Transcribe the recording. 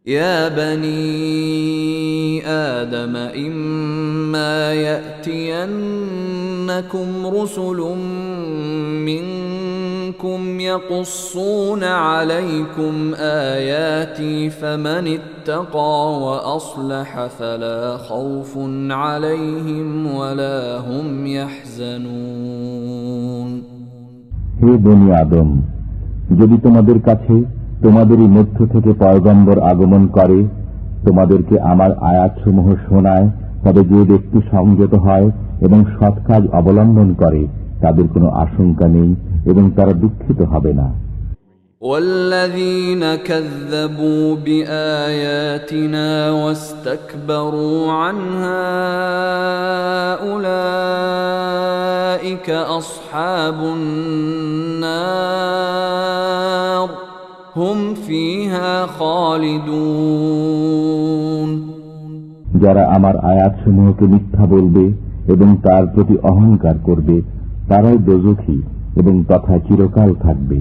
يا بني آدم إما يأتينكم رسل منكم يقصون عليكم آياتي فمن اتقى وأصلح فلا خوف عليهم ولا هم يحزنون হে বনি আদম, যদি তোমাদের কাছে তোমাদেরই মধ্য থেকে পয়গম্বর আগমন করে, তোমাদেরকে আমার আয়াতসমূহ শোনায়, তবে যে ব্যক্তি সংযত হয় এবং সৎ কাজ অবলম্বন করে তাদের কোনো আশঙ্কা নেই এবং তারা দুঃখিত হবে না। والذين كذبوا بآياتنا واستكبروا عنها أولئك أصحاب النار هم فيها خالدون যারা আমার আয়াতসমূহকে মিথ্যা বলবে এবং তার প্রতি অহংকার করবে, তারাই দোজখী এবং তথা চিরকাল থাকবে।